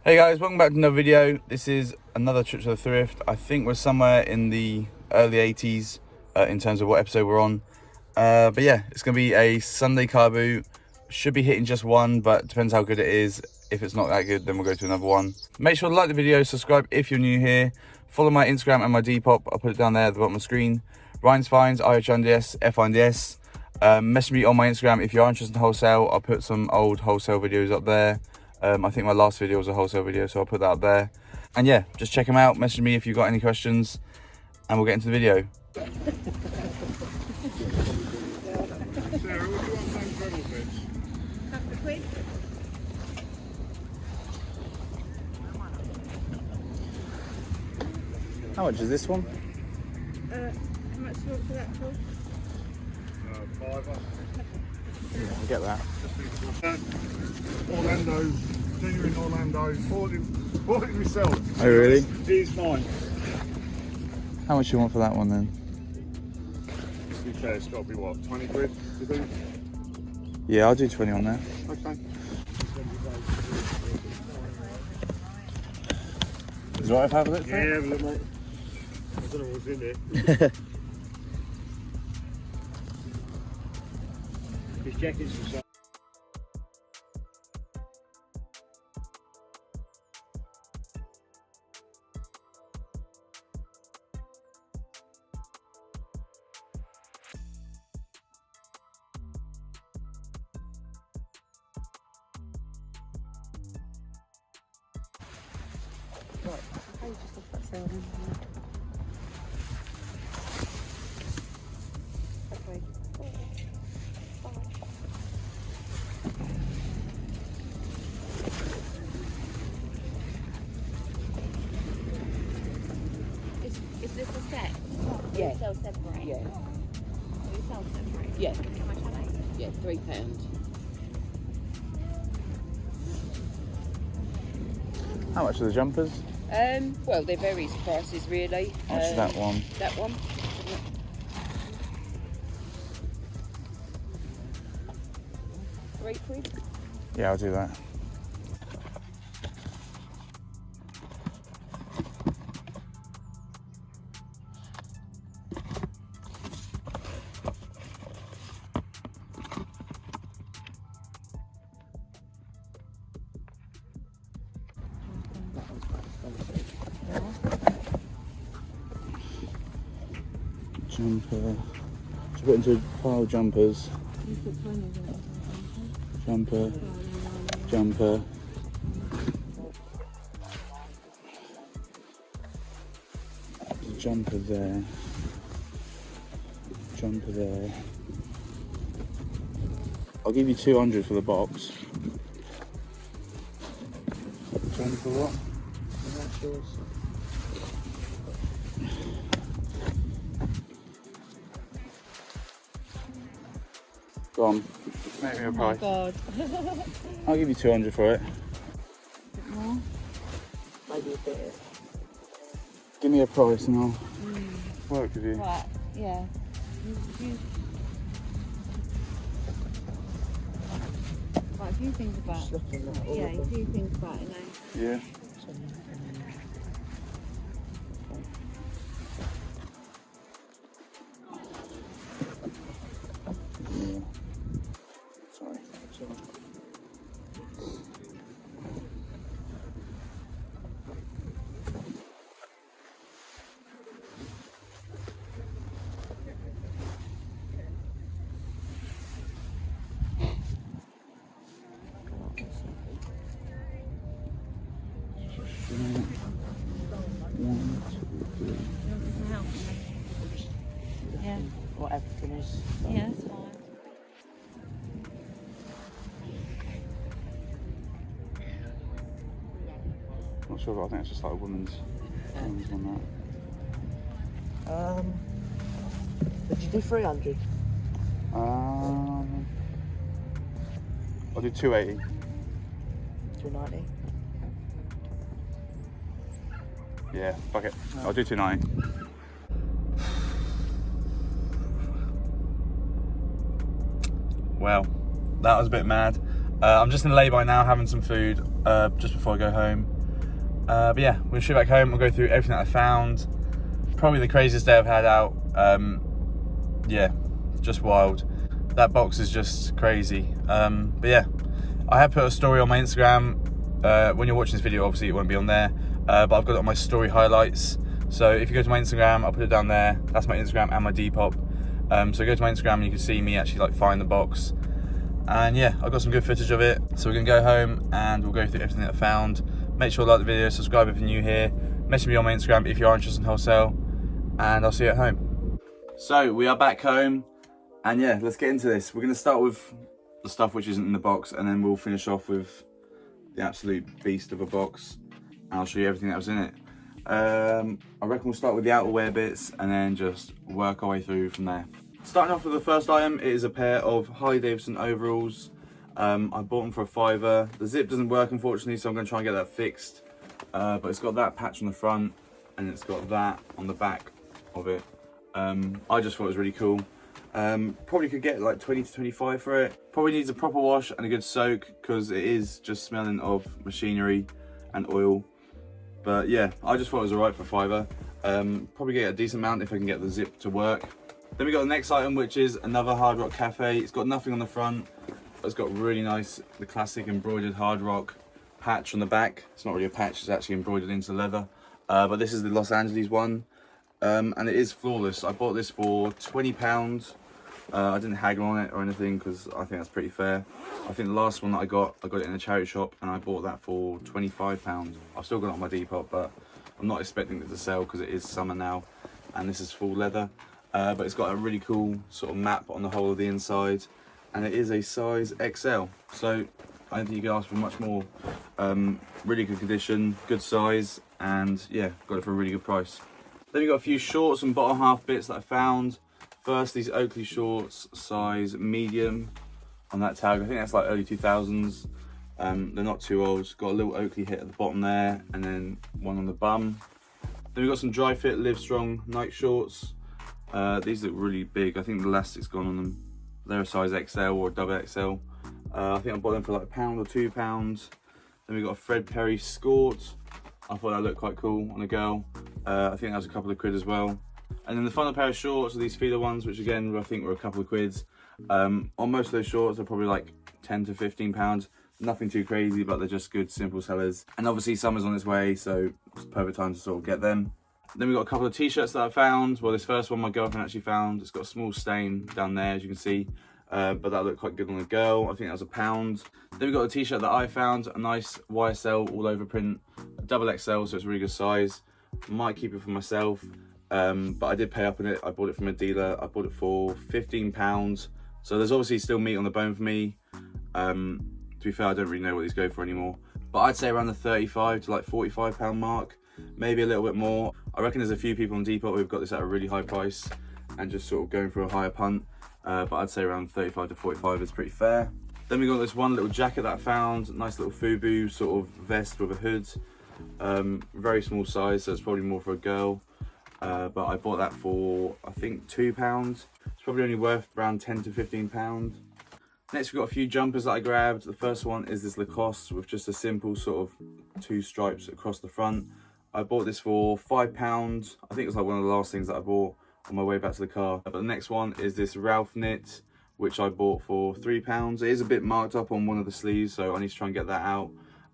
Hey guys, welcome back to another video. This is another trip to the Thrift. I think we're somewhere in the early 80s in terms of what episode we're on. But yeah, it's going to be a Sunday car boot. Should be hitting just one, but depends how good it is. If it's not that good, then we'll go to another one. Make sure to like the video, subscribe if you're new here. Follow my Instagram and my Depop. I'll put it down there at the bottom of the screen. Ryan's Finds, IHNDS, FNDS. Message me on my Instagram if you are interested in wholesale. I'll put some old wholesale videos up there. I think my last video was a wholesale video, so I'll put that up there. And yeah, just check them out. Message me if you've got any questions, and we'll get into the video. Sarah, what do you want them treble bits? Couple of quid. How much is this one? How much do you want for that for? Fiver. Yeah, I'll get that. Orlando, genuine Orlando, bought it myself. Oh really? It is mine. How much do you want for that one then? To be fair, it's got to be what, 20 quid, do you think? Yeah, I'll do 20 on there. Okay. Is it right if I have a look? Yeah, have a look, mate. I don't know what's in there. His jacket's for sale. Is this a set? Yeah. You sell separate? Yeah, You sell separate? yeah, How much are they? yeah, £3. How much are the jumpers? Well, they varies prices really. How much is that one? That one? 3 quid. Yeah, I'll do that. Jumper. Should put into a pile of jumpers. Jumper. Jumper. There's a jumper there. Jumper there. I'll give you 200 for the box. Jumper what? That's yours. Go on. Make me a price. God. I'll give you 200 for it. More? Maybe a bit. Give me a price and I'll work with you. Right, yeah. Right, if you think about Just looking at all yeah, of them. if you think about it now. Yeah. Yeah. Sorry. One, two, three. Yeah. What everything is. Yeah, that's fine. Not sure, but I think it's just like a women's one Did you do 300? that. I'll do 280. 290? Yeah, fuck it. I'll do 290. Well, that was a bit mad. I'm just in lay-by now having some food just before I go home. But yeah, we'll shoot back home. We'll go through everything that I found. Probably the craziest day I've had out. Yeah, just wild. That box is just crazy. But yeah, I have put a story on my Instagram. When you're watching this video, obviously it won't be on there. But I've got it on my story highlights. So if you go to my Instagram, I'll put it down there. That's my Instagram and my Depop. So go to my Instagram and you can see me actually like find the box. And yeah, I've got some good footage of it. So we're gonna go home and we'll go through everything that I found. Make sure to like the video, subscribe if you're new here. Message me on my Instagram if you are interested in wholesale. And I'll see you at home. So we are back home. And yeah, let's get into this. We're gonna start with the stuff which isn't in the box, and then we'll finish off with the absolute beast of a box. And I'll show you everything that was in it. I reckon we'll start with the outerwear bits and then just work our way through from there. Starting off with the first item, it is a pair of Harley Davidson overalls. I bought them for $5. The zip doesn't work unfortunately, so I'm going to try and get that fixed. But it's got that patch on the front and it's got that on the back of it. I just thought it was really cool. Probably could get like 20 to 25 for it. Probably needs a proper wash and a good soak because it is just smelling of machinery and oil. But yeah, I just thought it was alright for $5. Probably get a decent amount if I can get the zip to work. Then we got the next item, which is another Hard Rock Cafe. It's got nothing on the front, but it's got really nice, the classic embroidered Hard Rock patch on the back. It's not really a patch, it's actually embroidered into leather. But this is the Los Angeles one, and it is flawless. I bought this for £20. I didn't haggle on it or anything because I think that's pretty fair. I think the last one that I got it in a charity shop and I bought that for £25. I've still got it on my Depop, but I'm not expecting it to sell because it is summer now and this is full leather. But it's got a really cool sort of map on the whole of the inside and it is a size XL. So I don't think you can ask for much more. Really good condition, good size, and yeah, got it for a really good price. Then we got a few shorts and bottom half bits that I found. First, these Oakley shorts, size medium on that tag. I think that's like early 2000s. They're not too old. Got a little Oakley hit at the bottom there, and then one on the bum. Then we got some dry fit Livestrong night shorts. These look really big. I think the elastic's gone on them. They're a size XL or double XL. I think I bought them for like £1 or £2. Then we got a Fred Perry skort. I thought that looked quite cool on a girl. I think that was a couple of quid as well. And then the final pair of shorts are these feeder ones, which again, I think were a couple of quids. On most of those shorts, they're probably like 10 to 15 pounds. Nothing too crazy, but they're just good, simple sellers. And obviously summer's on its way, so it's the perfect time to sort of get them. Then we got a couple of t-shirts that I found. Well, this first one my girlfriend actually found. It's got a small stain down there, as you can see. But that looked quite good on a girl. I think that was £1. Then we got a t-shirt that I found, a nice YSL all over print, double XL, so it's a really good size. Might keep it for myself. But I did pay up on it. I bought it from a dealer. I bought it for £15. So there's obviously still meat on the bone for me. To be fair, I don't really know what these go for anymore. But I'd say around the 35 to like £45 mark, maybe a little bit more. I reckon there's a few people on Depop who've got this at a really high price and just sort of going for a higher punt. But I'd say around 35 to 45 is pretty fair. Then we got this one little jacket that I found, nice little FUBU sort of vest with a hood. Very small size, so it's probably more for a girl. But I bought that for, I think, £2. It's probably only worth around 10 to 15 pounds. Next we've got a few jumpers that I grabbed. The first one is this Lacoste with just a simple sort of 2 stripes across the front. I bought this for £5. I think it was like one of the last things that I bought on my way back to the car. But the next one is this Ralph knit, which I bought for £3. It is a bit marked up on one of the sleeves, so I need to try and get that out.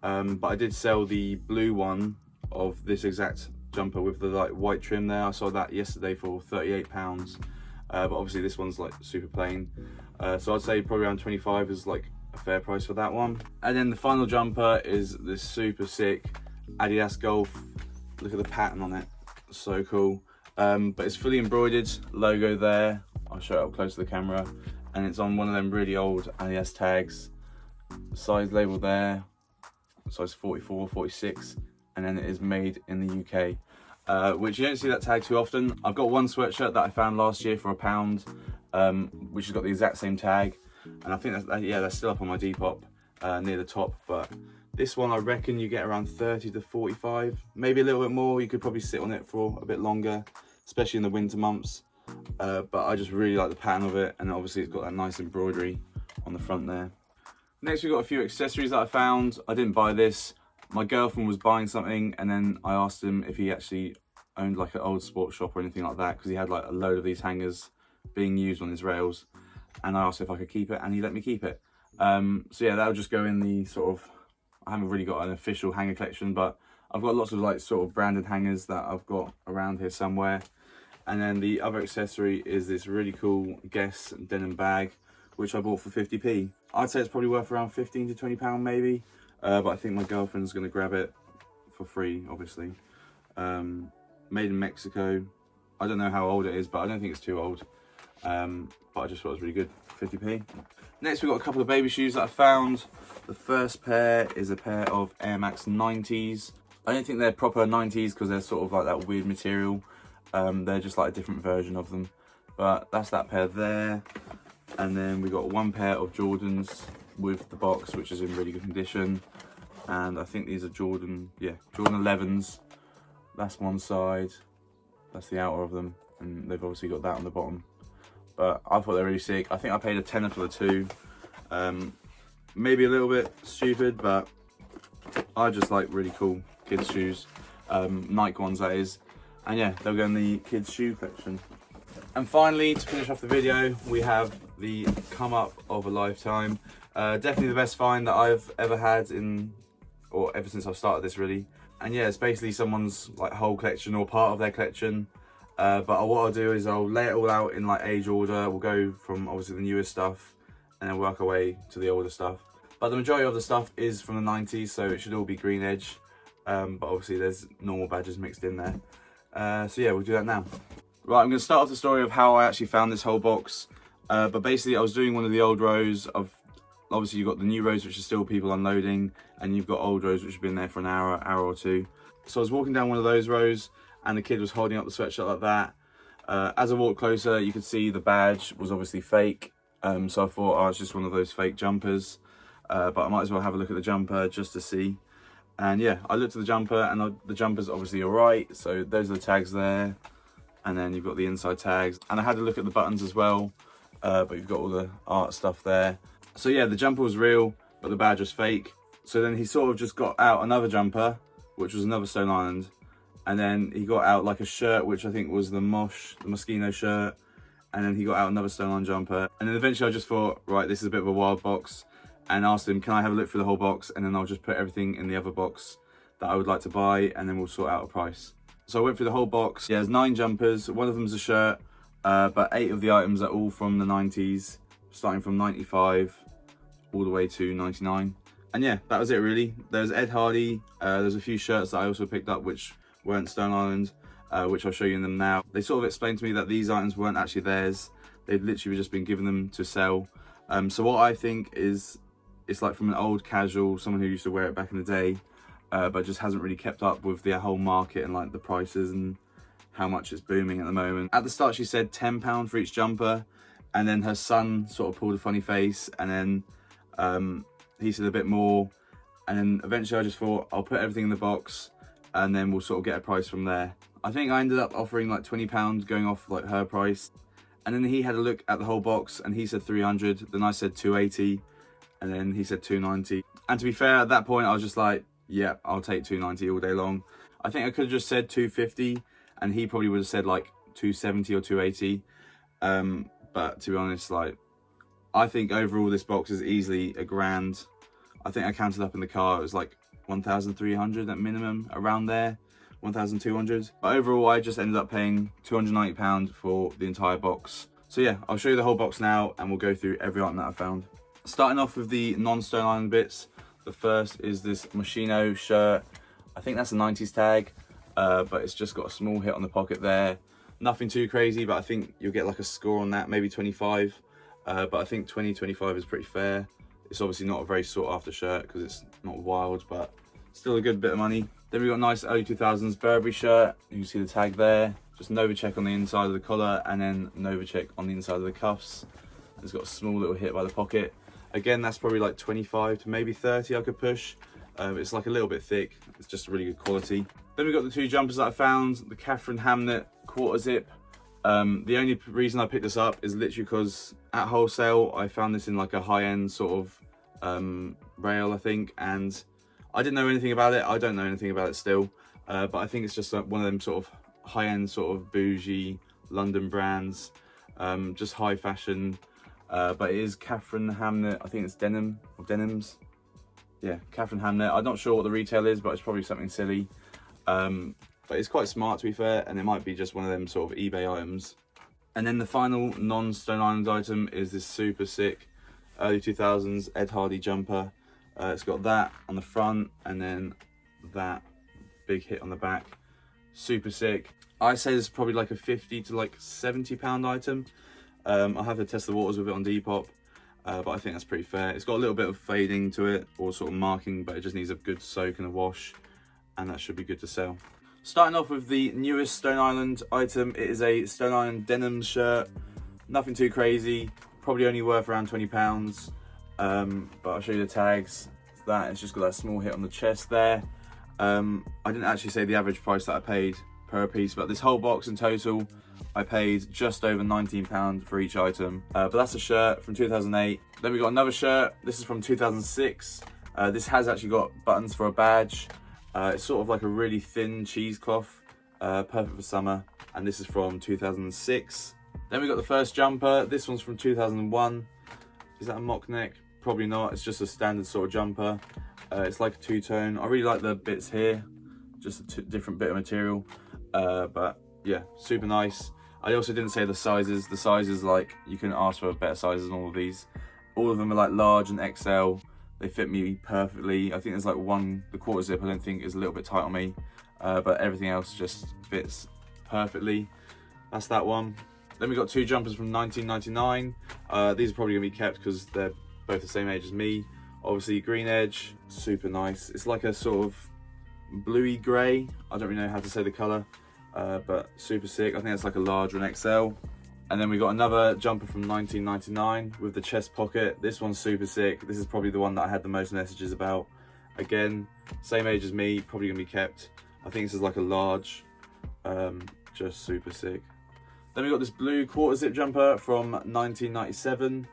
But I did sell the blue one of this exact jumper with the like white trim there. I sold that yesterday for £38. But obviously this one's like super plain. So I'd say probably around 25 is like a fair price for that one. And then the final jumper is this super sick Adidas Golf. Look at the pattern on it, so cool. But it's fully embroidered, logo there. I'll show it up close to the camera. And it's on one of them really old Adidas tags. Size label there, size 44, 46. And then it is made in the UK, which you don't see that tag too often. I've got one sweatshirt that I found last year for £1, which has got the exact same tag, and I think that's still up on my Depop near the top. But this one I reckon you get around 30 to 45, maybe a little bit more. You could probably sit on it for a bit longer, especially in the winter months. But I just really like the pattern of it, and obviously it's got that nice embroidery on the front there. Next we've got a few accessories that I found. I didn't buy this. my girlfriend was buying something, and then I asked him if he actually owned like an old sports shop or anything like that, because he had like a load of these hangers being used on his rails, and I asked if I could keep it, and he let me keep it. So yeah, that'll just go in the sort of, I haven't really got an official hanger collection, but I've got lots of like sort of branded hangers that I've got around here somewhere. And then the other accessory is this really cool Guess denim bag, which I bought for 50p. I'd say it's probably worth around 15 to 20 pound maybe, but I think my girlfriend's gonna grab it for free, obviously. Made in Mexico. I don't know how old it is, but I don't think it's too old. But I just thought it was really good, 50p. Next, we've got a couple of baby shoes that I found. The first pair is a pair of Air Max 90s. I don't think they're proper 90s because they're sort of like that weird material. They're just like a different version of them. But that's that pair there. And then we got one pair of Jordans with the box, which is in really good condition. And I think these are Jordan 11s. That's one side. That's the outer of them. And they've obviously got that on the bottom. But I thought they were really sick. I think I paid a tenner for the two. Maybe a little bit stupid, but I just like really cool kids shoes. Nike ones, that is. And yeah, they'll go in the kids shoe collection. And finally, to finish off the video, we have the come up of a lifetime. Definitely the best find that I've ever had ever since I've started this, really. And yeah, it's basically someone's like whole collection or part of their collection. But what I'll do is I'll lay it all out in like age order. We'll go from obviously the newest stuff and then work our way to the older stuff. But the majority of the stuff is from the 90s, so it should all be green edge. But obviously there's normal badges mixed in there. So yeah, we'll do that now. Right, I'm going to start off the story of how I actually found this whole box. But basically I was doing one of the old rows of, obviously you've got the new rows which are still people unloading, and you've got old rows which have been there for an hour or two. So I was walking down one of those rows and the kid was holding up the sweatshirt like that. As I walked closer, you could see the badge was obviously fake. So I thought, oh, it's just one of those fake jumpers. But I might as well have a look at the jumper just to see. And yeah, I looked at the jumper and the jumper's obviously all right. So those are the tags there. And then you've got the inside tags. And I had a look at the buttons as well. But you've got all the art stuff there. So yeah, the jumper was real, but the badge was fake. So then he sort of just got out another jumper, which was another Stone Island. And then he got out like a shirt, which I think was the Meschino Shirt. And then he got out another Stone Island jumper. And then eventually I just thought, right, this is a bit of a wild box. And asked him, can I have a look through the whole box? And then I'll just put everything in the other box that I would like to buy, and then we'll sort out a price. So I went through the whole box. Yeah, there's 9 jumpers. One of them's a shirt, but 8 of the items are all from the 90s, starting from 95 all the way to 99. And yeah, that was it really. There's Ed Hardy. There's a few shirts that I also picked up which weren't Stone Island, which I'll show you in them now. They sort of explained to me that these items weren't actually theirs. They'd literally just been given them to sell. So what I think is, it's like from an old casual, someone who used to wear it back in the day, but just hasn't really kept up with the whole market and like the prices and how much it's booming at the moment. At the start she said £10 for each jumper, and then her son sort of pulled a funny face, and then he said a bit more, and then eventually I just thought I'll put everything in the box and then we'll sort of get a price from there. I think I ended up offering like £20 going off like her price, and then he had a look at the whole box and he said 300, then I said 280, and then he said 290. And to be fair, at that point I was just like, yeah, I'll take 290 all day long. I think I could have just said 250 and he probably would have said like 270 or 280. But to be honest, like, I think overall this box is easily £1,000. I think I counted up in the car, it was like 1,300 at minimum, around there, 1,200. But overall I just ended up paying £290 for the entire box. So yeah, I'll show you the whole box now and we'll go through every item that I found. Starting off with the non-Stone Island bits, the first is this Meschino shirt. I think that's a 90s tag, but it's just got a small hit on the pocket there. Nothing too crazy, but I think you'll get like a score on that, maybe 25. But I think 25 is pretty fair. It's obviously not a very sought after shirt because it's not wild, but still a good bit of money. Then we've got a nice early 2000s Burberry shirt. You can see the tag there. Just Novacek on the inside of the collar and then Novacek on the inside of the cuffs. It's got a small little hit by the pocket. Again, that's probably like 25 to maybe 30 I could push. It's like a little bit thick. It's just really good quality. Then we've got the 2 jumpers that I found. The Catherine Hamnet quarter zip. The only reason I picked this up is literally because at wholesale I found this in like a high-end sort of rail, I think, and I didn't know anything about it. I don't know anything about it still, but I think it's just like one of them sort of high-end, sort of bougie London brands, just high fashion. But it is Catherine Hamnet. I think it's denim or denims. Yeah, Catherine Hamnet. I'm not sure what the retail is, but it's probably something silly. But it's quite smart, to be fair, and it might be just one of them sort of eBay items. And then the final non-Stone Island item is this super sick early 2000s Ed Hardy jumper. It's got that on the front and then that big hit on the back. Super sick. I say this is probably like a 50 to like 70 pound item. I'll have to test the waters with it on Depop, but I think that's pretty fair. It's got a little bit of fading to it, or sort of marking, but it just needs a good soak and a wash, and that should be good to sell. Starting off with the newest Stone Island item, it is a Stone Island denim shirt. Nothing too crazy, probably only worth around £20, but I'll show you the tags. It's just got that small hit on the chest there. I didn't actually say the average price that I paid per piece, but this whole box in total, I paid just over £19 for each item. But that's a shirt from 2008. Then we got another shirt. This is from 2006. This has actually got buttons for a badge. It's sort of like a really thin cheesecloth, perfect for summer. And this is from 2006. Then we got the first jumper. This one's from 2001. Is that a mock neck? Probably not. It's just a standard sort of jumper. It's like a two-tone. I really like the bits here. Just a different bit of material. But yeah, super nice. I also didn't say the sizes. The sizes, like, you couldn't ask for better sizes than all of these. All of them are like large and XL. They fit me perfectly. I think there's like the quarter zip I don't think is a little bit tight on me, but everything else just fits perfectly. That's that one. Then we got two jumpers from 1999. These are probably gonna be kept because they're both the same age as me. Obviously green edge, super nice. It's like a sort of bluey grey. I don't really know how to say the colour, but super sick. I think it's like a large or an XL. And then we got another jumper from 1999 with the chest pocket. This one's super sick. This is probably the one that I had the most messages about. Again, same age as me, probably gonna be kept. I think this is like a large, just super sick. Then we got this blue quarter zip jumper from 1997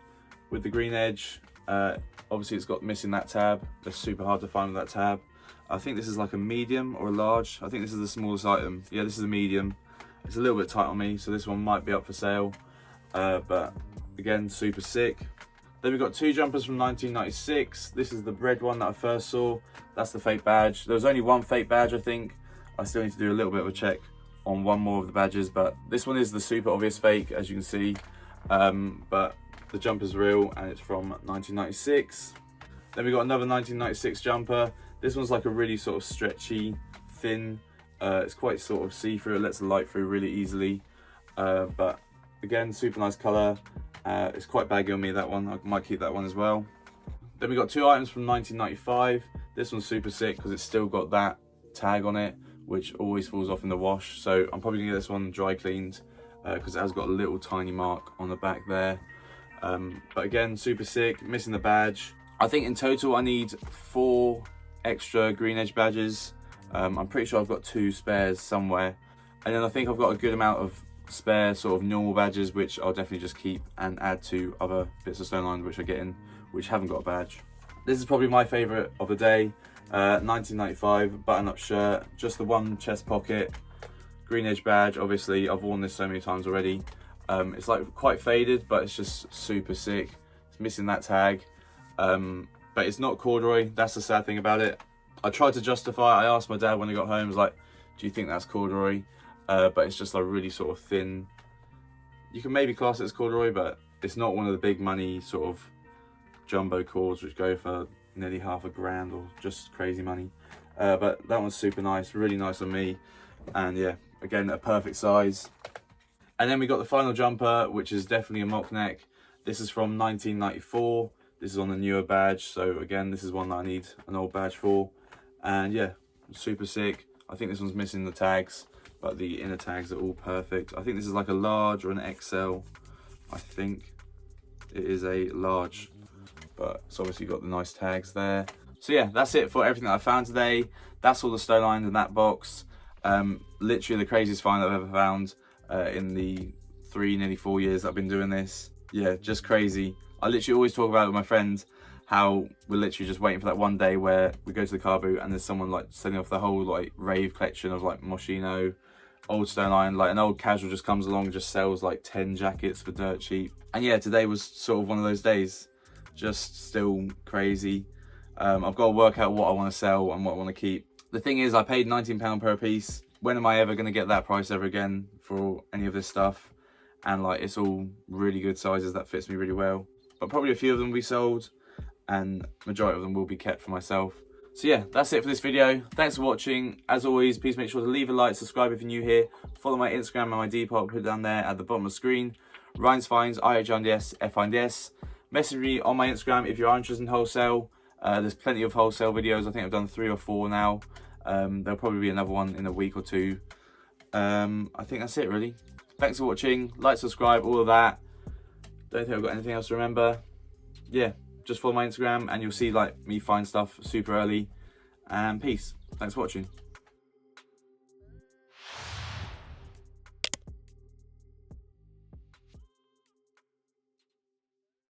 with the green edge. Obviously it's got missing that tab. They're super hard to find with that tab. I think this is like a medium or a large. I think this is the smallest item. Yeah, this is a medium. It's a little bit tight on me, so this one might be up for sale. But again, super sick. Then we've got two jumpers from 1996. This is the red one that I first saw. That's the fake badge. There was only one fake badge, I think. I still need to do a little bit of a check on one more of the badges, but this one is the super obvious fake, as you can see. But the jumper's real, and it's from 1996. Then we got another 1996 jumper. This one's like a really sort of stretchy, thin. It's quite sort of see-through. It lets the light through really easily. But again, super nice colour. It's quite baggy on me, that one. I might keep that one as well. Then we got two items from 1995. This one's super sick because it's still got that tag on it, which always falls off in the wash. So I'm probably gonna get this one dry cleaned because it has got a little tiny mark on the back there. But again, super sick, missing the badge. I think in total I need 4 extra green edge badges. I'm pretty sure I've got 2 spares somewhere. And then I think I've got a good amount of spare sort of normal badges, which I'll definitely just keep and add to other bits of Stone Island which are getting, which haven't got a badge. This is probably my favourite of the day. 1995 button-up shirt, just the one chest pocket, green edge badge. Obviously I've worn this so many times already. It's like quite faded, but it's just super sick. It's missing that tag, but it's not corduroy. That's the sad thing about it. I tried to justify it. I asked my dad when he got home, I was like, do you think that's corduroy? But it's just a really sort of thin, you can maybe class it as corduroy, but it's not one of the big money sort of jumbo cords which go for nearly half a grand or just crazy money. But that one's super nice, really nice on me. And yeah, again, a perfect size. And then we got the final jumper, which is definitely a mock neck. This is from 1994. This is on the newer badge. So again, this is one that I need an old badge for. And yeah, super sick. I think this one's missing the tags, but the inner tags are all perfect. I think this is like a large or an XL. I think it is a large, but it's obviously got the nice tags there. So yeah, that's it for everything that I found today. That's all the Stone Island in that box. Literally the craziest find I've ever found in the nearly 4 years that I've been doing this. Yeah, just crazy. I literally always talk about it with my friends, how we're literally just waiting for that one day where we go to the car boot and there's someone like selling off the whole like rave collection of like Meschino, old stone iron, like an old casual just comes along and just sells like 10 jackets for dirt cheap. And yeah, today was sort of one of those days, just still crazy. I've got to work out what I want to sell and what I want to keep. The thing is, I paid £19 per piece. When am I ever going to get that price ever again for any of this stuff? And like, it's all really good sizes that fits me really well. But probably a few of them will be sold, and majority of them will be kept for myself. So yeah, that's it for this video. Thanks for watching. As always, please make sure to leave a like, subscribe if you're new here. Follow my Instagram and my Depop, put it down there at the bottom of the screen. Ryan's Finds, IHNDS, FINDS. Message me on my Instagram if you are interested in wholesale. There's plenty of wholesale videos. I think I've done 3 or 4 now. There'll probably be another one in a week or 2. I think that's it really. Thanks for watching. Like, subscribe, all of that. Don't think I've got anything else to remember. Yeah, just follow my Instagram and you'll see like me find stuff super early. And peace. Thanks for watching.